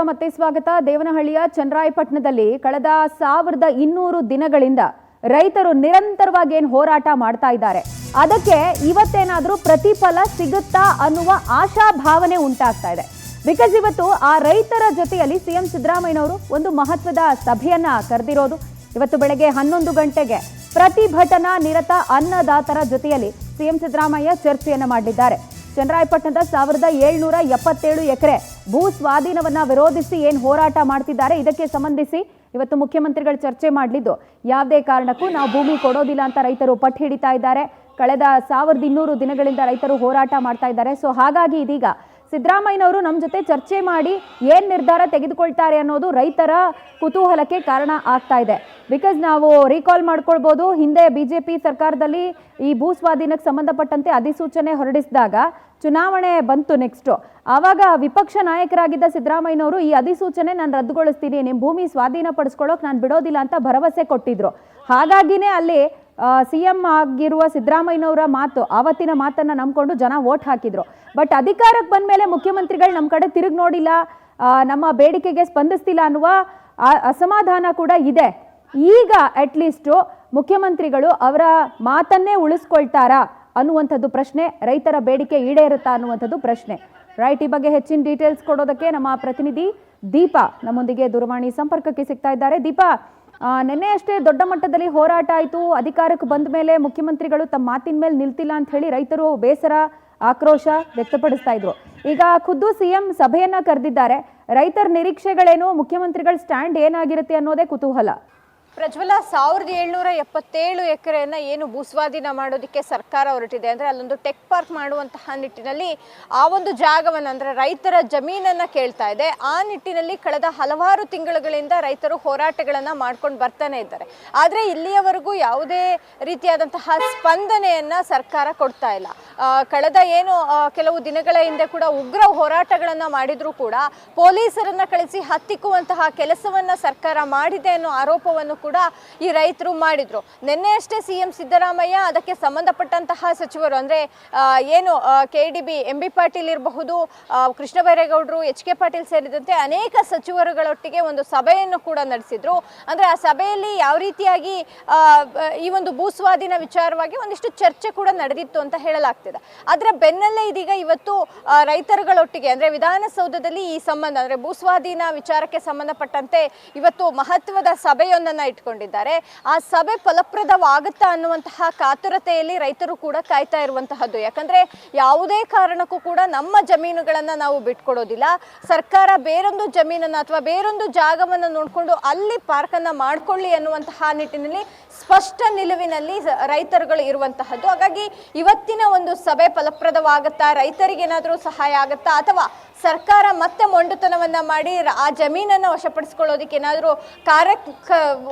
ಮತ್ತೆ ಸ್ವಾಗತ. ದೇವನಹಳ್ಳಿಯ ಚನ್ನರಾಯಪಟ್ಟಣದಲ್ಲಿ ಕಳೆದ 1200 ದಿನಗಳಿಂದ ರೈತರು ನಿರಂತರವಾಗಿ ಹೋರಾಟ ಮಾಡ್ತಾ ಇದ್ದಾರೆ. ಅದಕ್ಕೆ ಇವತ್ತೇನಾದರೂ ಪ್ರತಿಫಲ ಸಿಗುತ್ತಾ ಅನ್ನುವ ಆಶಾ ಭಾವನೆ ಉಂಟಾಗ್ತಾ ಇದೆ. ಬಿಕಾಸ್ ಇವತ್ತು ಆ ರೈತರ ಜೊತೆಯಲ್ಲಿ ಸಿಎಂ ಸಿದ್ದರಾಮಯ್ಯನವರು ಒಂದು ಮಹತ್ವದ ಸಭೆಯನ್ನ ಕರೆದಿರೋದು. ಇವತ್ತು ಬೆಳಗ್ಗೆ 11 ಗಂಟೆಗೆ ಪ್ರತಿಭಟನಾ ನಿರತ ಅನ್ನದಾತರ ಜೊತೆಯಲ್ಲಿ ಸಿಎಂ ಸಿದ್ದರಾಮಯ್ಯ ಚರ್ಚೆಯನ್ನ ಮಾಡಲಿದ್ದಾರೆ. ಚನ್ನರಾಯಪಟ್ಟಣದ 1777 ಎಕರೆ ಭೂ ಸ್ವಾಧೀನವನ್ನ ವಿರೋಧಿಸಿ ಹೋರಾಟ ಮಾಡ್ತಿದ್ದಾರೆ. ಇದಕ್ಕೆ ಸಂಬಂಧಿಸಿ ಇವತ್ತು ಮುಖ್ಯಮಂತ್ರಿಗಳು ಚರ್ಚೆ ಮಾಡಲಿದ್ದು, ಯಾವುದೇ ಕಾರಣಕ್ಕೂ ನಾವು ಭೂಮಿ ಕೊಡೋದಿಲ್ಲ ಅಂತ ರೈತರು ಪಟ್ಟು ಹಿಡಿತಾ ಇದ್ದಾರೆ. ಕಳೆದ 1200 ದಿನಗಳಿಂದ ರೈತರು ಹೋರಾಟ ಮಾಡ್ತಾ ಇದ್ದಾರೆ. ಸೊ ಹಾಗಾಗಿ ಇದೀಗ ಸಿದ್ದರಾಮಯ್ಯನವರು ನಮ್ಮ ಜೊತೆ ಚರ್ಚೆ ಮಾಡಿ ಏನು ನಿರ್ಧಾರ ತೆಗೆದುಕೊಳ್ತಾರೆ ಅನ್ನೋದು ರೈತರ ಕುತೂಹಲಕ್ಕೆ ಕಾರಣ ಆಗ್ತಾ ಇದೆ. ಬಿಕಾಸ್ ನಾವು ರೀಕಾಲ್ ಮಾಡ್ಕೊಳ್ಬೋದು, ಹಿಂದೆ ಬಿಜೆಪಿ ಸರ್ಕಾರದಲ್ಲಿ ಈ ಭೂ ಸ್ವಾಧೀನಕ್ಕೆ ಸಂಬಂಧಪಟ್ಟಂತೆ ಅಧಿಸೂಚನೆ ಹೊರಡಿಸಿದಾಗ ಚುನಾವಣೆ ಬಂತು ನೆಕ್ಸ್ಟ್. ಆವಾಗ ವಿಪಕ್ಷ ನಾಯಕರಾಗಿದ್ದ ಸಿದ್ದರಾಮಯ್ಯನವರು ಈ ಅಧಿಸೂಚನೆ ನಾನು ರದ್ದುಗೊಳಿಸ್ತೀನಿ, ನಿಮ್ಮ ಭೂಮಿ ಸ್ವಾಧೀನ ಪಡಿಸ್ಕೊಳ್ಳೋಕೆ ನಾನು ಬಿಡೋದಿಲ್ಲ ಅಂತ ಭರವಸೆ ಕೊಟ್ಟಿದ್ರು. ಹಾಗಾಗಿನೇ ಅಲ್ಲಿ ಸಿಎಂ ಆಗಿರುವ ಸಿದ್ದರಾಮಯ್ಯನವರ ಮಾತು, ಆವತ್ತಿನ ಮಾತನ್ನ ನಂಬ್ಕೊಂಡು ಜನ ವೋಟ್ ಹಾಕಿದ್ರು. ಬಟ್ ಅಧಿಕಾರಕ್ಕೆ ಬಂದ ಮೇಲೆ ಮುಖ್ಯಮಂತ್ರಿಗಳು ನಮ್ಮ ಕಡೆ ತಿರುಗಿ ನೋಡಿಲ್ಲ, ನಮ್ಮ ಬೇಡಿಕೆಗೆ ಸ್ಪಂದಿಸ್ತಿಲ್ಲ ಅನ್ನುವ ಅಸಮಾಧಾನ ಕೂಡ ಇದೆ. ಈಗ ಅಟ್ಲೀಸ್ಟು ಮುಖ್ಯಮಂತ್ರಿಗಳು ಅವರ ಮಾತನ್ನೇ ಉಳಿಸ್ಕೊಳ್ತಾರಾ ಅನ್ನುವಂಥದ್ದು ಪ್ರಶ್ನೆ, ರೈತರ ಬೇಡಿಕೆ ಈಡೇರುತ್ತಾ ಅನ್ನುವಂಥದ್ದು ಪ್ರಶ್ನೆ. ರೈಟ್, ಈ ಬಗ್ಗೆ ಹೆಚ್ಚಿನ ಡೀಟೇಲ್ಸ್ ಕೊಡೋದಕ್ಕೆ ನಮ್ಮ ಪ್ರತಿನಿಧಿ ದೀಪಾ ನಮ್ಮೊಂದಿಗೆ ದೂರವಾಣಿ ಸಂಪರ್ಕಕ್ಕೆ ಸಿಗ್ತಾ ಇದ್ದಾರೆ. ದೀಪಾ, ನಿನ್ನೆ ಅಷ್ಟೇ ದೊಡ್ಡ ಮಟ್ಟದಲ್ಲಿ ಹೋರಾಟ ಆಯಿತು. ಅಧಿಕಾರಕ್ಕೆ ಬಂದ ಮೇಲೆ ಮುಖ್ಯಮಂತ್ರಿಗಳು ತಮ್ಮ ಮಾತಿನ ಮೇಲೆ ನಿಲ್ತಿಲ್ಲ ಅಂತ ಹೇಳಿ ರೈತರು ಬೇಸರ, ಆಕ್ರೋಶ ವ್ಯಕ್ತಪಡಿಸ್ತಾ ಇದ್ರು. ಈಗ ಖುದ್ದು ಸಿಎಂ ಸಭೆಯನ್ನ ಕರೆದಿದ್ದಾರೆ. ರೈತರ ನಿರೀಕ್ಷೆಗಳೇನು, ಮುಖ್ಯಮಂತ್ರಿಗಳ ಸ್ಟ್ಯಾಂಡ್ ಏನಾಗಿರುತ್ತೆ ಅನ್ನೋದೇ ಕುತೂಹಲ. ಪ್ರಜ್ವಲ, 1777 ಎಕರೆಯನ್ನ ಏನು ಭೂಸ್ವಾಧೀನ ಮಾಡೋದಕ್ಕೆ ಸರ್ಕಾರ ಹೊರಟಿದೆ ಅಂದ್ರೆ ಅಲ್ಲೊಂದು ಟೆಕ್ ಪಾರ್ಕ್ ಮಾಡುವಂತಹ ನಿಟ್ಟಿನಲ್ಲಿ ಆ ಒಂದು ಜಾಗವನ್ನು ಅಂದ್ರೆ ರೈತರ ಜಮೀನನ್ನ ಕೇಳ್ತಾ ಇದೆ. ಆ ನಿಟ್ಟಿನಲ್ಲಿ ಕಳೆದ ಹಲವಾರು ತಿಂಗಳುಗಳಿಂದ ರೈತರು ಹೋರಾಟಗಳನ್ನ ಮಾಡ್ಕೊಂಡು ಬರ್ತಾನೆ ಇದ್ದಾರೆ. ಆದ್ರೆ ಇಲ್ಲಿಯವರೆಗೂ ಯಾವುದೇ ರೀತಿಯಾದಂತಹ ಸ್ಪಂದನೆಯನ್ನ ಸರ್ಕಾರ ಕೊಡ್ತಾ ಇಲ್ಲ. ಕಳೆದ ಕೆಲವು ದಿನಗಳ ಹಿಂದೆ ಕೂಡ ಉಗ್ರ ಹೋರಾಟಗಳನ್ನ ಮಾಡಿದ್ರು ಕೂಡ ಪೊಲೀಸರನ್ನ ಕಳಿಸಿ ಹತ್ತಿಕ್ಕುವಂತಹ ಕೆಲಸವನ್ನ ಸರ್ಕಾರ ಮಾಡಿದೆ ಅನ್ನೋ ಆರೋಪವನ್ನು ಕೂಡ ಈ ರೈತರು ಮಾಡಿದ್ರು. ನಿನ್ನೆ ಅಷ್ಟೇ ಸಿಎಂ ಸಿದ್ದರಾಮಯ್ಯ ಅದಕ್ಕೆ ಸಂಬಂಧಪಟ್ಟಂತಹ ಸಚಿವರು ಅಂದ್ರೆ KDB MB ಪಾಟೀಲ್ ಇರಬಹುದು, ಕೃಷ್ಣ ಬೈರೇಗೌಡರು, HK ಪಾಟೀಲ್ ಸೇರಿದಂತೆ ಅನೇಕ ಸಚಿವರುಗಳೊಟ್ಟಿಗೆ ಒಂದು ಸಭೆಯನ್ನು ಕೂಡ ನಡೆಸಿದ್ರು. ಅಂದ್ರೆ ಆ ಸಭೆಯಲ್ಲಿ ಯಾವ ರೀತಿಯಾಗಿ ಈ ಒಂದು ಭೂಸ್ವಾಧೀನ ವಿಚಾರವಾಗಿ ಒಂದಿಷ್ಟು ಚರ್ಚೆ ಕೂಡ ನಡೆದಿತ್ತು ಅಂತ ಹೇಳಲಾಗ್ತಿದೆ. ಅದರ ಬೆನ್ನಲ್ಲೇ ಇದೀಗ ಇವತ್ತು ರೈತರುಗಳೊಟ್ಟಿಗೆ ಅಂದ್ರೆ ವಿಧಾನಸೌಧದಲ್ಲಿ ಈ ಸಂಬಂಧ ಅಂದ್ರೆ ಭೂಸ್ವಾಧೀನ ವಿಚಾರಕ್ಕೆ ಸಂಬಂಧಪಟ್ಟಂತೆ ಇವತ್ತು ಮಹತ್ವದ ಸಭೆಯೊಂದನ್ನ ಇಟ್ಕೊಂಡಿದ್ದಾರೆ. ಆ ಸಭೆ ಫಲಪ್ರದವಾಗುತ್ತಾ ಅನ್ನುವಂತಹ ಕಾತುರತೆಯಲ್ಲಿ ರೈತರು ಕೂಡ ಕಾಯ್ತಾ ಇರುವಂತಹದ್ದು. ಯಾಕಂದ್ರೆ ಯಾವುದೇ ಕಾರಣಕ್ಕೂ ಕೂಡ ನಮ್ಮ ಜಮೀನುಗಳನ್ನ ನಾವು ಬಿಟ್ಕೊಡೋದಿಲ್ಲ, ಸರ್ಕಾರ ಬೇರೊಂದು ಜಮೀನನ್ನ ಅಥವಾ ಬೇರೊಂದು ಜಾಗವನ್ನು ನೋಡ್ಕೊಂಡು ಅಲ್ಲಿ ಪಾರ್ಕ್ ಅನ್ನ ಮಾಡ್ಕೊಳ್ಳಿ ಅನ್ನುವಂತಹ ನಿಟ್ಟಿನಲ್ಲಿ ಸ್ಪಷ್ಟ ನಿಲುವಿನಲ್ಲಿ ರೈತರುಗಳು ಇರುವಂತಹದ್ದು. ಹಾಗಾಗಿ ಇವತ್ತಿನ ಒಂದು ಸಭೆ ಫಲಪ್ರದವಾಗುತ್ತಾ, ರೈತರಿಗೆ ಏನಾದರೂ ಸಹಾಯ ಆಗುತ್ತಾ ಅಥವಾ ಸರ್ಕಾರ ಮತ್ತೆ ಮೊಂಡುತನವನ್ನ ಮಾಡಿ ಆ ಜಮೀನನ್ನು ವಶಪಡಿಸಿಕೊಳ್ಳೋದಕ್ಕೆ ಏನಾದರೂ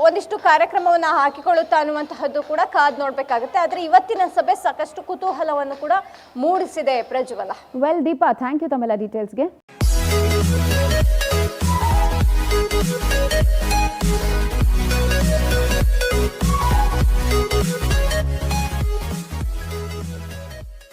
ಒಂದಿಷ್ಟು ಕಾರ್ಯಕ್ರಮವನ್ನ ಹಾಕಿಕೊಳ್ಳುತ್ತಾ ಅನ್ನುವಂತಹದ್ದು ಕೂಡ ಕಾದ್ ನೋಡ್ಬೇಕಾಗುತ್ತೆ. ಆದ್ರೆ ಇವತ್ತಿನ ಸಭೆ ಸಾಕಷ್ಟು ಕುತೂಹಲವನ್ನು ಕೂಡ ಮೂಡಿಸಿದೆ. ಪ್ರಜ್ವಲ. ವೆಲ್ ದೀಪಾ, ಥ್ಯಾಂಕ್ ಯು ತಮ್ಮೆಲ್ಲ ಡೀಟೇಲ್ಸ್ಗೆ.